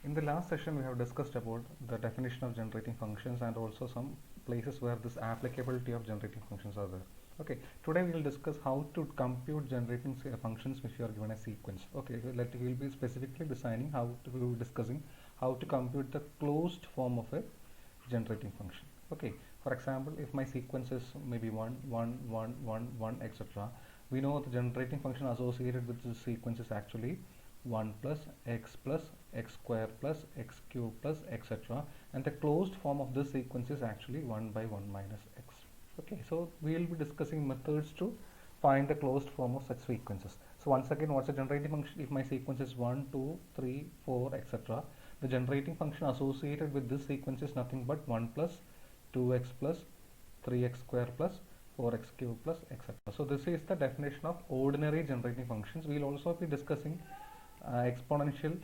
In the last session, we have discussed about the definition of generating functions and also some places where this applicability of generating functions are there. Okay, today we will discuss how to compute generating functions which you are given a sequence. Okay, we will be specifically designing how to we will be discussing how to compute the closed form of a generating function. Okay, for example, if my sequence is maybe 1, 1, 1, 1, 1, etc., we know the generating function associated with this sequence is actually 1 plus x square plus x cube plus etc., and the closed form of this sequence is actually 1 by 1 minus x. Okay, so we will be discussing methods to find the closed form of such sequences. So once again, what's the generating function? If my sequence is 1, 2, 3, 4, etc., the generating function associated with this sequence is nothing but 1 plus 2x plus 3x square plus 4x cube plus etc. So this is the definition of ordinary generating functions. We will also be discussing exponential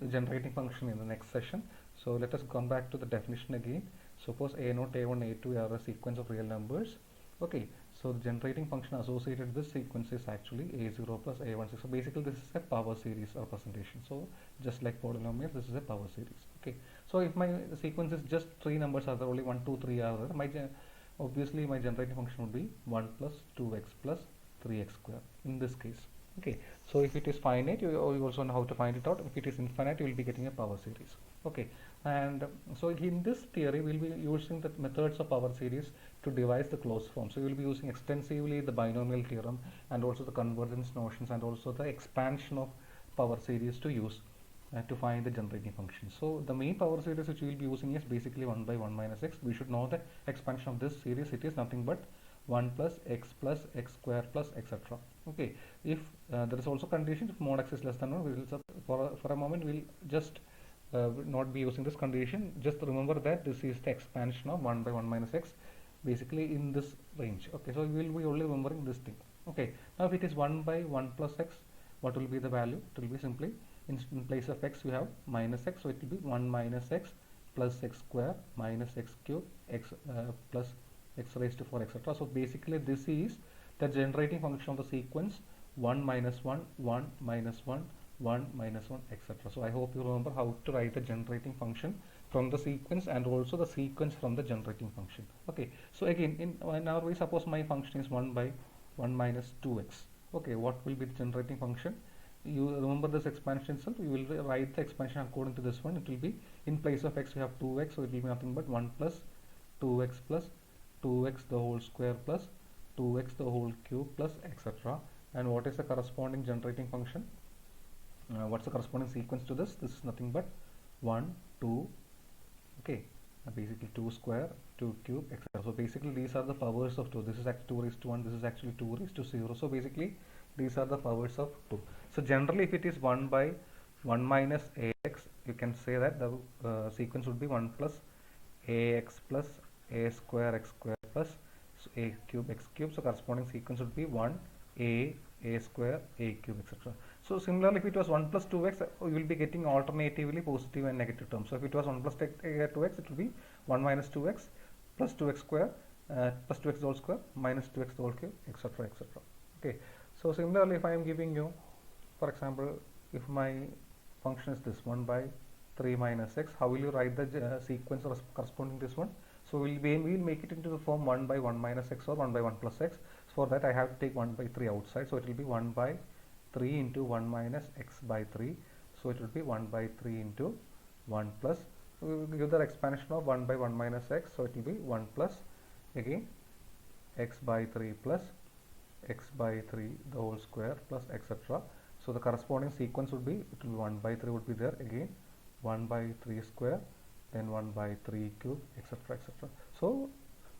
generating function in the next session. So let us come back to the definition again. Suppose a0, a1, a2 are a sequence of real numbers. Okay, so the generating function associated with this sequence is actually a0 plus a1. So basically this is a power series representation. So just like polynomial, this is a power series. Okay, so if my sequence is just three numbers are there, only 1, 2, 3 are there, obviously my generating function would be 1 plus 2x plus 3x square in this case. Okay, so if it is finite, you also know how to find it out. If it is infinite, you will be getting a power series. Okay, and so in this theory, we will be using the methods of power series to devise the closed form. So we will be using extensively the binomial theorem and also the convergence notions and also the expansion of power series to use to find the generating function. So the main power series which we will be using is basically 1 by 1 minus x. We should know the expansion of this series. It is nothing but 1 plus x square plus etc. Okay, if there is also condition if mod x is less than 1, we will for a moment we will just not be using this condition. Just remember that this is the expansion of 1 by 1 minus x basically in this range. Okay, so we will be only remembering this thing. Okay, now if it is 1 by 1 plus x, what will be the value? It will be simply in place of x we have minus x, so it will be 1 minus x plus x square minus x cube x plus x raised to 4 etc. So basically this is the generating function of the sequence 1 minus 1 1 minus 1 1 minus 1 etc. So I hope you remember how to write the generating function from the sequence and also the sequence from the generating function. Okay, so again in our way, suppose my function is 1 by 1 minus 2x. Okay, what will be the generating function? You remember this expansion itself, you will write the expansion according to this one. It will be in place of x we have 2x, so it will be nothing but 1 plus 2x plus 2x the whole square plus 2x the whole cube plus etc. And what is the corresponding generating function? What's the corresponding sequence to this? This is nothing but 1 2, okay, basically 2 square 2 cube etc. So basically these are the powers of 2. This is actually 2 raised to 1, this is actually 2 raised to 0. So basically these are the powers of 2. So generally if it is 1 by 1 minus ax, you can say that the sequence would be 1 plus ax plus a square x square plus a cube x cube. So corresponding sequence would be 1 a square a cube etc. So similarly, if it was 1 plus 2x, you will be getting alternatively positive and negative terms. So if it was 1 plus 2x, it will be 1 minus 2x plus 2x square plus 2x whole square minus 2x whole cube etc etc. Okay, so similarly if I am giving you, for example, if my function is this 1 by 3 minus x, how will you write the sequence corresponding to this one? So we'll make it into the form 1 by 1 minus x or 1 by 1 plus x. So for that I have to take 1 by 3 outside, so it will be 1 by 3 into 1 minus x by 3. So it will be 1 by 3 into 1 plus, we will give the expansion of 1 by 1 minus x, so it will be 1 plus again x by 3 plus x by 3 the whole square plus etc. So the corresponding sequence would be, it will be 1 by 3 would be there, again 1 by 3 square, then 1 by 3 cube etc etc. So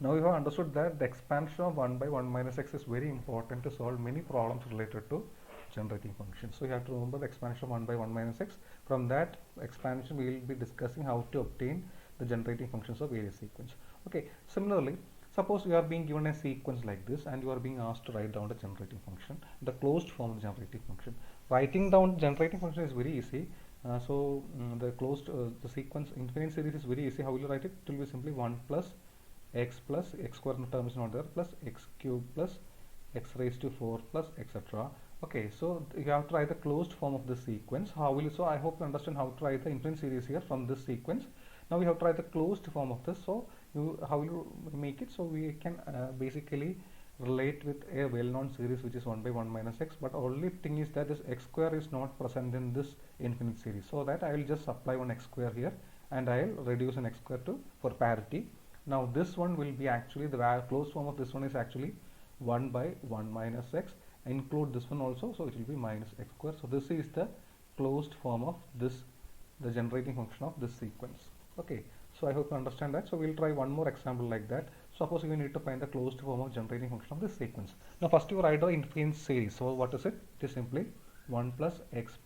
now you have understood that the expansion of 1 by 1 minus x is very important to solve many problems related to generating functions. So you have to remember the expansion of 1 by 1 minus x. From that expansion we will be discussing how to obtain the generating functions of various sequence. Okay, similarly suppose you are being given a sequence like this and you are being asked to write down the generating function, the closed form of the generating function. Writing down generating function is very easy. The sequence infinite series is very easy. How will you write it? It will be simply 1 plus x square term is not there plus x cube plus x raised to 4 plus etc. Okay, so you have to write the closed form of this sequence. How will you? So I hope you understand how to write the infinite series here from this sequence. Now we have to write the closed form of this. So you how will you make it? So we can basically relate with a well-known series which is 1 by 1 minus x. But only thing is that this x square is not present in this infinite series. So that I will just apply one x square here, and I will reduce an x square to for parity. Now this one will be actually the closed form of this one is actually 1 by 1 minus x. Include this one also, so it will be minus x square. So this is the closed form of this, the generating function of this sequence. Okay, so I hope you understand that. So we'll try one more example like that. Suppose we need to find the closed form of generating function of this sequence. Now first you write the infinite series. So what is it? It is simply 1 plus x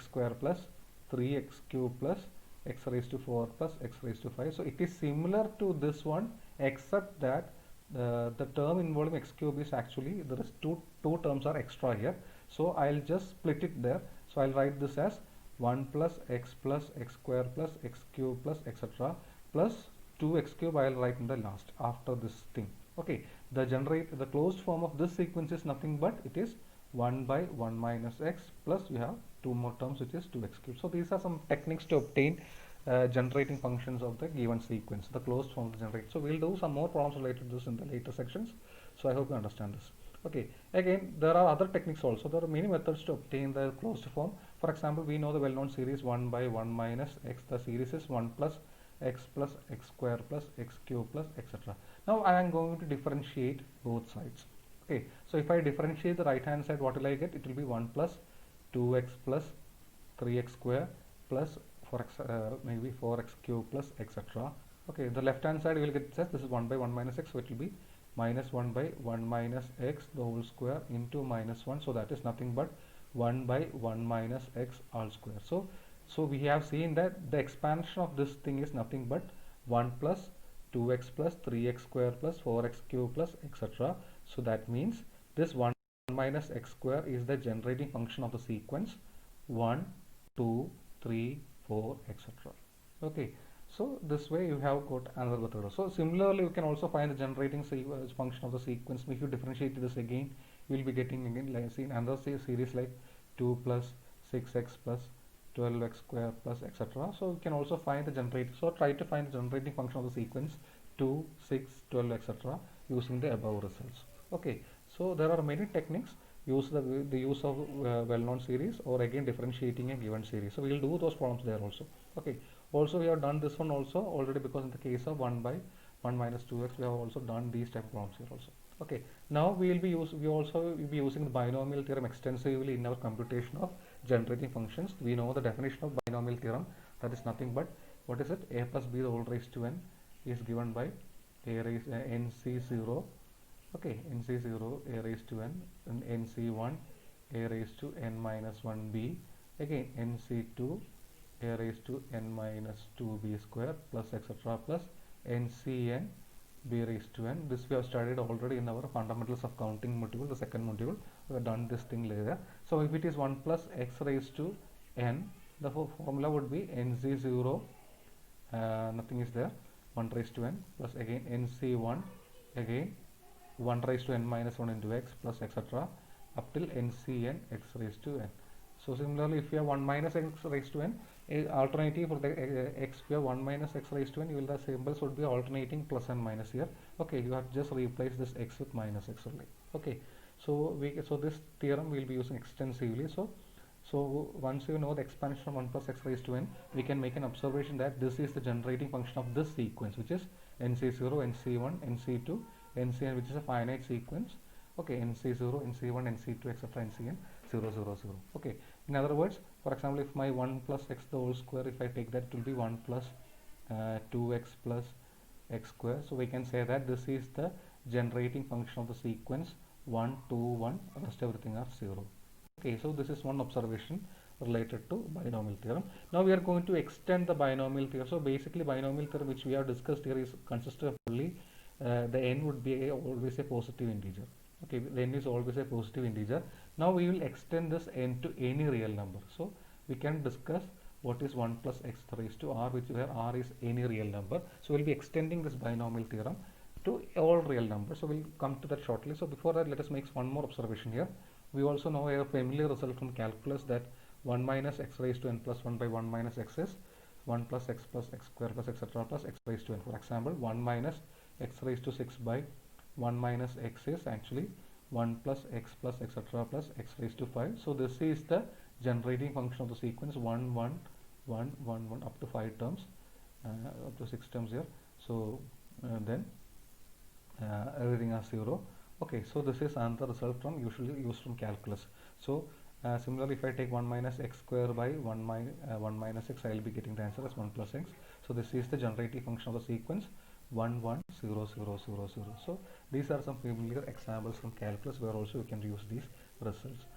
square plus 3x cube plus x raised to 4 plus x raised to 5. So it is similar to this one, except that the term involving x cube is actually, there is two terms are extra here. So I'll just split it there. So I'll write this as 1 plus x square plus x cube plus etc. plus 2x cube. I'll write in the last after this thing. Okay, the closed form of this sequence is nothing but it is 1 by 1 minus x plus we have two more terms which is 2x cube. So these are some techniques to obtain generating functions of the given sequence, the closed form to generate. So we'll do some more problems related to this in the later sections. So I hope you understand this. Okay, again there are other techniques also. There are many methods to obtain the closed form. For example, we know the well-known series 1 by 1 minus x. The series is 1 plus x square plus x cube plus etc. Now I am going to differentiate both sides. Okay, so if I differentiate the right hand side, what will I get? It will be 1 plus 2x plus 3x square plus maybe 4x cube plus etc. Okay, the left hand side will get says this is 1 by 1 minus x, so it will be minus 1 by 1 minus x the whole square into minus 1, so that is nothing but 1 by 1 minus x all square. So we have seen that the expansion of this thing is nothing but 1 plus 2x plus 3x square plus 4x cube plus etc. So that means this 1 minus x square is the generating function of the sequence 1, 2, 3, 4, etc. Okay, so this way you have got another method. So similarly you can also find the generating function of the sequence. If you differentiate this again, you will be getting again like see another series like 2 plus 6x plus 12x square plus etc. So you can also find the generator. So try to find the generating function of the sequence 2, 6, 12 etc. using the above results. Okay, so there are many techniques. Use the use of well-known series, or again differentiating a given series. So we will do those problems there also. Okay, also we have done this one also already, because in the case of 1 by 1 minus 2x we have also done these type of problems here also. Okay, now we also will be using the binomial theorem extensively in our computation of generating functions. We know the definition of binomial theorem, that is nothing but what is it, a plus b the whole raised to n is given by a raised nc0. Okay, nc0 a raised to n, and nc1 a raised to n minus 1b, again nc2 a raised to n minus 2b square plus etc. plus ncn b raised to n. This we have studied already in our fundamentals of counting module, the second module. We have done this thing later. So if it is 1 plus x raised to n, the formula would be nc0 nothing is there, 1 raised to n plus again nc1 again 1 raised to n minus 1 into x plus etc. up till ncn x raised to n. So similarly, if you have 1 minus x raised to n, alternative for the x, we have 1 minus x raised to n, you will the symbols would be alternating plus and minus here. Okay, you have just replaced this x with minus x only. Okay, so this theorem we will be using extensively. So once you know the expansion of 1 plus x raised to n, we can make an observation that this is the generating function of this sequence, which is nc0, nc1, nc2, ncn, which is a finite sequence. Okay, nc0, nc1, nc2, etc., ncn 0, 0, 0. Okay, in other words, for example, if my 1 plus x the whole square, if I take that, it will be 1 plus 2x plus x square. So we can say that this is the generating function of the sequence 1, 2, 1, rest everything are 0. Okay, so this is one observation related to binomial theorem. Now we are going to extend the binomial theorem. So basically binomial theorem which we have discussed here is consists of only the n would be always a positive integer. Okay, the n is always a positive integer. Now we will extend this n to any real number. So we can discuss what is 1 plus x raised to r, which where r is any real number. So we'll be extending this binomial theorem to all real numbers. So we'll come to that shortly. So before that, let us make one more observation here. We also know a familiar result from calculus that 1 minus x raised to n plus 1 by 1 minus x is 1 plus x square plus etc plus x raised to n. For example, 1 minus x raised to 6 by 1 minus x is actually 1 plus etc plus x raised to 5. So this is the generating function of the sequence 1 1 1 1 1 up to 5 terms, up to 6 terms here. So then everything as 0. Okay, so this is another result from usually used from calculus. So similarly, if I take 1 minus x square by 1 minus x, I will be getting the answer as 1 plus x. So this is the generating function of the sequence 1 1 0 0 0 0. So these are some familiar examples from calculus where also you can use these results.